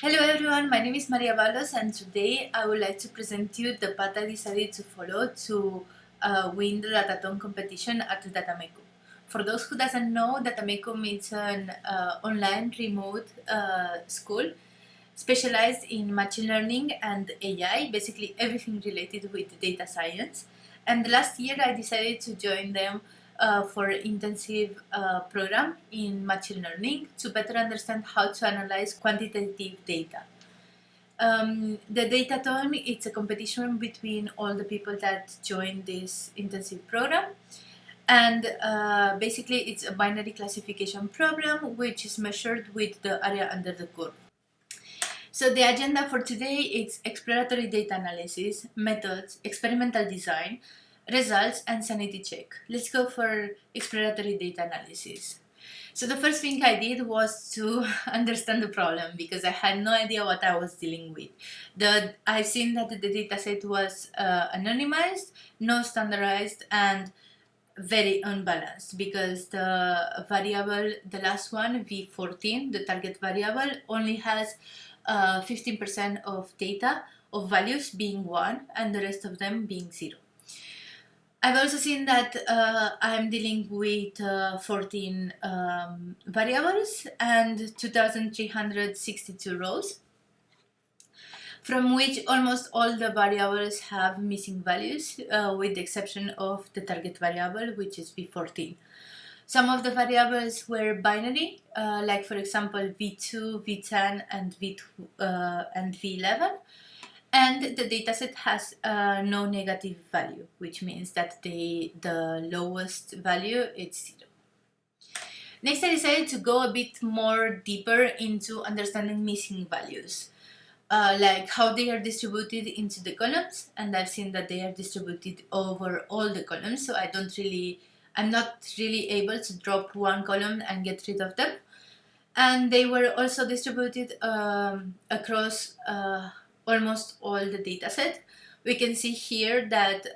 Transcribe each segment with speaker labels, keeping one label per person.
Speaker 1: Hello everyone, my name is Maria Balos and today I would like to present you the path I decided to follow to win the Datathon competition at Datameco. For those who doesn't know, Datameco means an online remote school specialized in machine learning and AI, basically everything related with data science. And last year I decided to join them for intensive program in machine learning to better understand how to analyze quantitative data. The Datathon, it's a competition between all the people that join this intensive program. And basically it's a binary classification problem which is measured with the area under the curve. So the agenda for today is exploratory data analysis, methods, experimental design, results, and sanity check. Let's go for exploratory data analysis. So the first thing I did was to understand the problem because I had no idea what I was dealing with. I've seen that the dataset was anonymized, no standardized, and very unbalanced because the variable, the last one, V14, the target variable, only has 15% of data of values being 1 and the rest of them being 0. I've also seen that I'm dealing with 14 variables and 2,362 rows, from which almost all the variables have missing values, with the exception of the target variable, which is V14. Some of the variables were binary, like for example V2, V10, and V11. And the dataset has no negative value, which means that the lowest value is 0. Next, I decided to go a bit more deeper into understanding missing values, like how they are distributed into the columns, and I've seen that they are distributed over all the columns, so I'm not really able to drop one column and get rid of them. And they were also distributed across almost all the dataset. We can see here that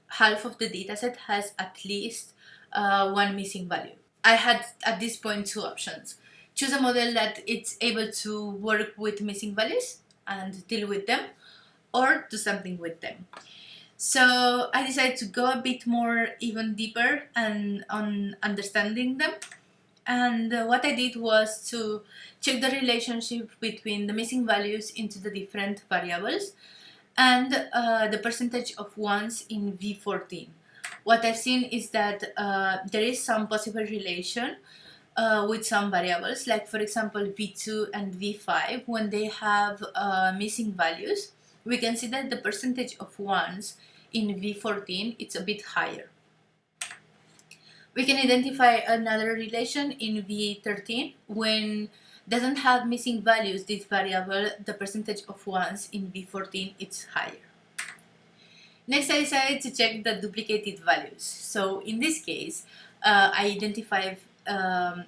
Speaker 1: half of the dataset has at least one missing value. I had at this point two options. Choose a model that it's able to work with missing values and deal with them, or do something with them. So I decided to go a bit more even deeper and on understanding them. And what I did was to check the relationship between the missing values into the different variables and the percentage of ones in V14. What I've seen is that there is some possible relation with some variables, like for example V2 and V5. When they have missing values, we can see that the percentage of ones in V14 it's a bit higher. We can identify another relation in V13. When doesn't have missing values, this variable, the percentage of ones in V14 it's higher. Next, I decided to check the duplicated values. So in this case, I identified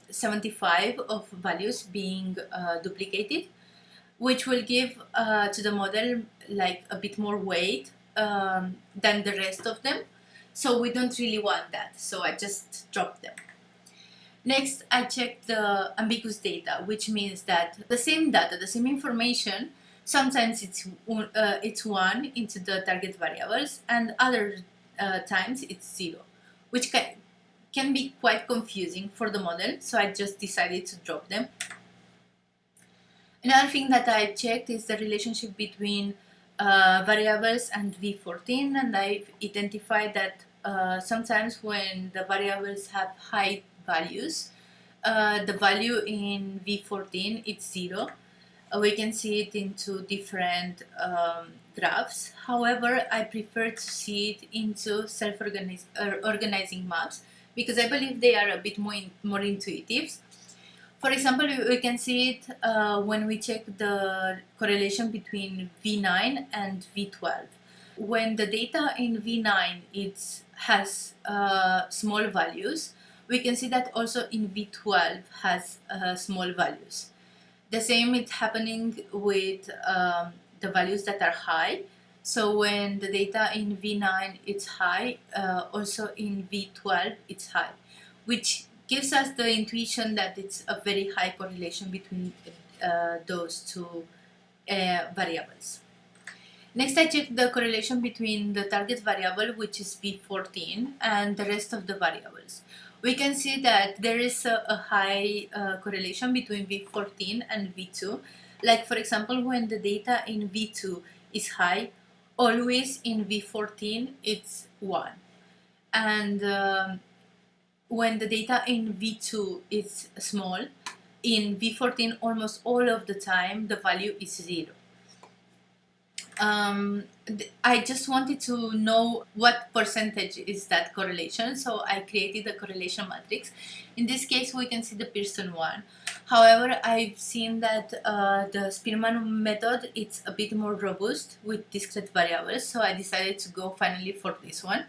Speaker 1: 75 of values being duplicated, which will give to the model like a bit more weight than the rest of them. So we don't really want that, so I just dropped them. Next, I checked the ambiguous data, which means that the same data, the same information, sometimes it's 1 into the target variables and other times it's 0, which can be quite confusing for the model, so I just decided to drop them. Another thing that I checked is the relationship between variables and V14, and I've identified that sometimes when the variables have high values, the value in V14 is 0. We can see it into different graphs. However, I prefer to see it into self-organizing maps because I believe they are a bit more intuitive. For example, we can see it when we check the correlation between V9 and V12. When the data in V9 has small values, we can see that also in V12 has small values. The same is happening with the values that are high. So when the data in V9 is high, also in V12 it's high, which gives us the intuition that it's a very high correlation between those two variables. Next, I checked the correlation between the target variable, which is V14, and the rest of the variables. We can see that there is a high correlation between V14 and V2. Like, for example, when the data in V2 is high, always in V14 it's 1. And when the data in V2 is small, in V14 almost all of the time the value is 0. I just wanted to know what percentage is that correlation, so I created a correlation matrix. In this case, we can see the Pearson one. However, I've seen that the Spearman method is a bit more robust with discrete variables, so I decided to go finally for this one.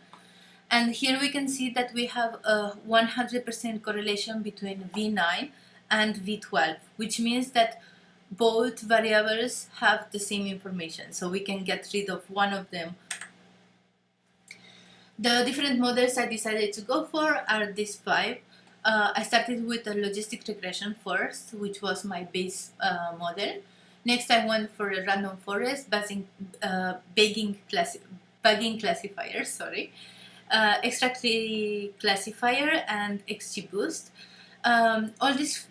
Speaker 1: And here we can see that we have a 100% correlation between V9 and V12, which means that both variables have the same information, so we can get rid of one of them. The different models I decided to go for are these 5. I started with a logistic regression first, which was my base model. Next, I went for a random forest bagging classifier, extract classifier, and XGBoost. All these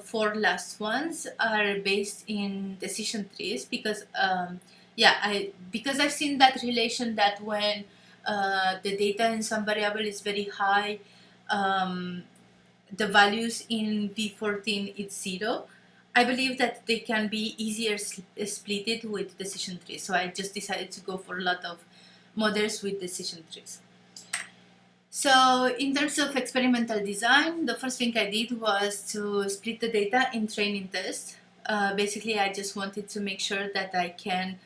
Speaker 1: 4 last ones are based in decision trees because I've seen that relation that when the data in some variable is very high, the values in V14 is 0. I believe that they can be easier splitted with decision trees, so I just decided to go for a lot of models with decision trees. So in terms of experimental design, the first thing I did was to split the data in training tests. Basically, I just wanted to make sure that I can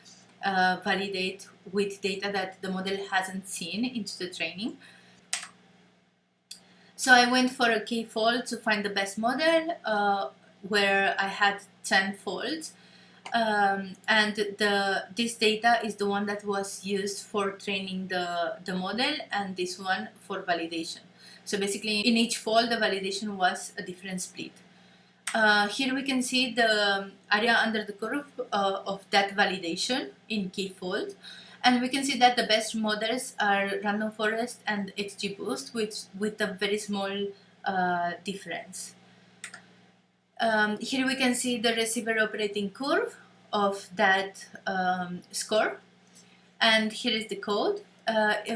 Speaker 1: validate with data that the model hasn't seen into the training. So I went for a k-fold to find the best model, where I had 10 folds. And this data is the one that was used for training the model, and this one for validation. So basically, in each fold, the validation was a different split. Here we can see the area under the curve of that validation in k-fold. And we can see that the best models are random forest and XGBoost, with a very small difference. Here we can see the receiver operating curve of that score, and here is the code.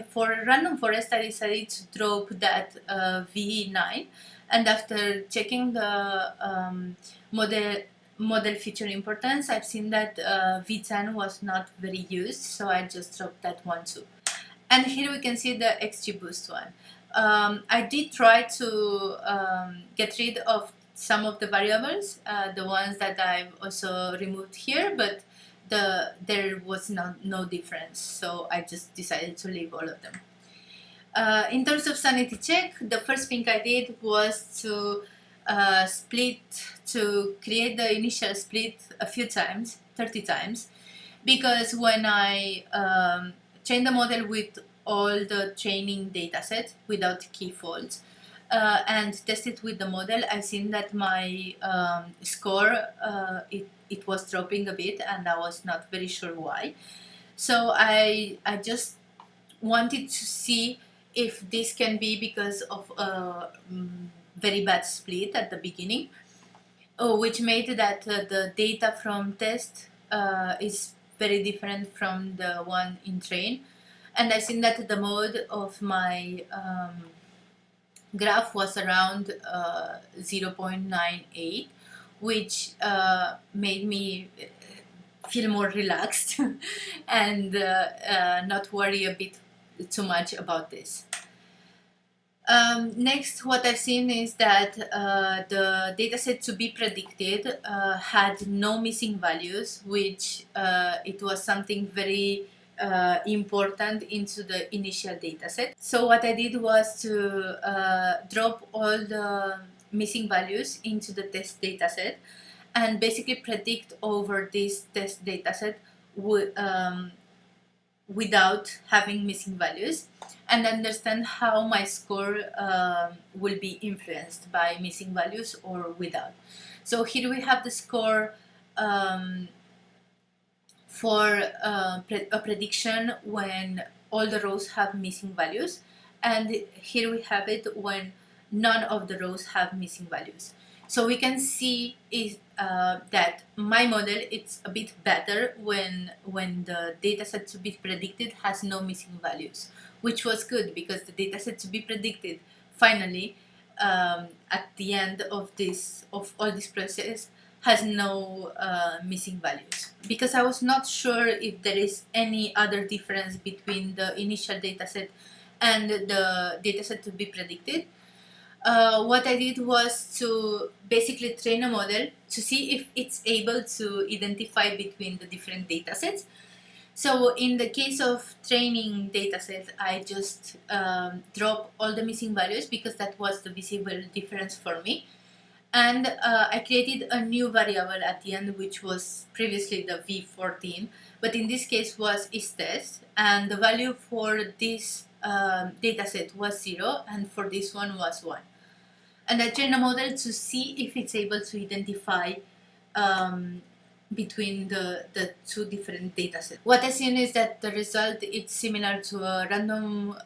Speaker 1: For random forest, I decided to drop that V9, and after checking the model feature importance, I've seen that V10 was not very used, so I just dropped that one too. And here we can see the XGBoost one. I did try to get rid of some of the variables, the ones that I've also removed here, but there was no difference, so I just decided to leave all of them. In terms of sanity check, the first thing I did was to create the initial split a few times, 30 times, because when I trained the model with all the training dataset without key folds, and tested with the model, I've seen that my score, it was dropping a bit, and I was not very sure why. So I just wanted to see if this can be because of a very bad split at the beginning, which made that the data from test is very different from the one in train. And I've seen that the mode of my graph was around 0.98, which made me feel more relaxed and not worry a bit too much about this. Next, what I've seen is that the dataset to be predicted had no missing values, which it was something very important into the initial dataset. So what I did was to drop all the missing values into the test dataset and basically predict over this test dataset without having missing values, and understand how my score will be influenced by missing values or without. So here we have the score for a prediction when all the rows have missing values, and here we have it when none of the rows have missing values. So we can see that my model it's a bit better when the dataset to be predicted has no missing values, which was good because the dataset to be predicted finally at the end of all this process has no missing values, because I was not sure if there is any other difference between the initial dataset and the dataset to be predicted. What I did was to basically train a model to see if it's able to identify between the different datasets. So in the case of training dataset, I just drop all the missing values because that was the visible difference for me. And I created a new variable at the end, which was previously the v14, but in this case was isTest, and the value for this dataset was 0, and for this one was 1. And I train a model to see if it's able to identify between the two different datasets. What I've seen is that the result is similar to a random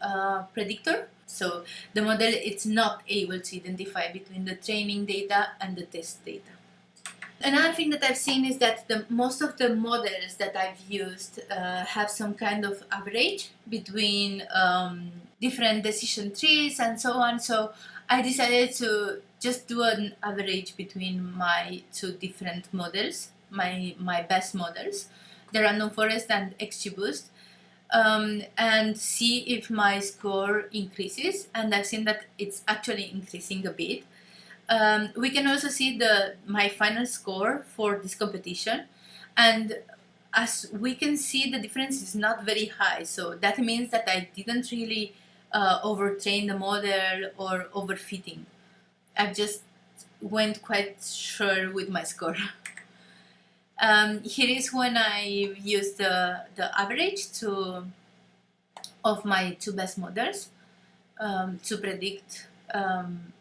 Speaker 1: predictor. So the model is not able to identify between the training data and the test data. Another thing that I've seen is that most of the models that I've used have some kind of average between different decision trees and so on. So I decided to just do an average between my two different models, my best models, the random forest and XGBoost, and see if my score increases. And I've seen that it's actually increasing a bit. We can also see my final score for this competition, and as we can see, the difference is not very high. So that means that I didn't really overtrain the model or overfitting. I just went quite sure with my score. Here is when I use the average of my two best models to predict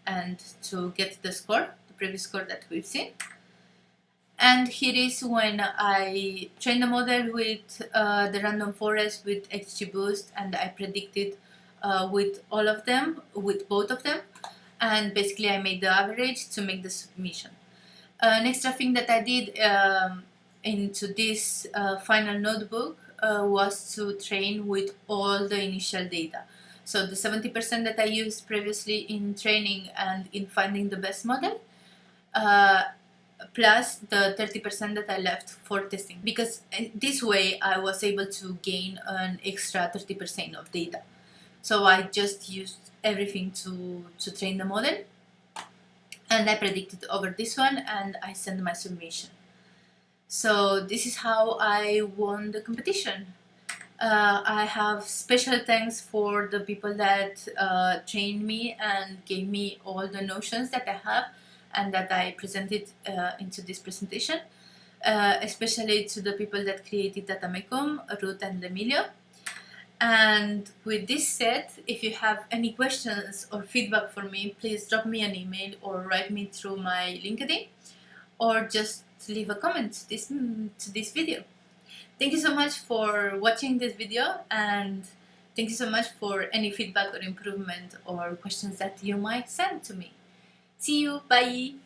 Speaker 1: and to get the score, the previous score that we've seen. And here is when I trained the model with the random forest with XGBoost, and I predicted with all of them, with both of them, and basically I made the average to make the submission. An extra thing that I did into this final notebook was to train with all the initial data. So the 70% that I used previously in training and in finding the best model, plus the 30% that I left for testing, because this way I was able to gain an extra 30% of data. So I just used everything to train the model, and I predicted over this one, and I sent my submission. So this is how I won the competition. I have special thanks for the people that trained me and gave me all the notions that I have and that I presented into this presentation, especially to the people that created Datathon, Ruth and Emilio. And with this said, if you have any questions or feedback for me, please drop me an email or write me through my LinkedIn, or just leave a comment to this video. Thank you so much for watching this video, and thank you so much for any feedback or improvement or questions that you might send to me. See you, bye!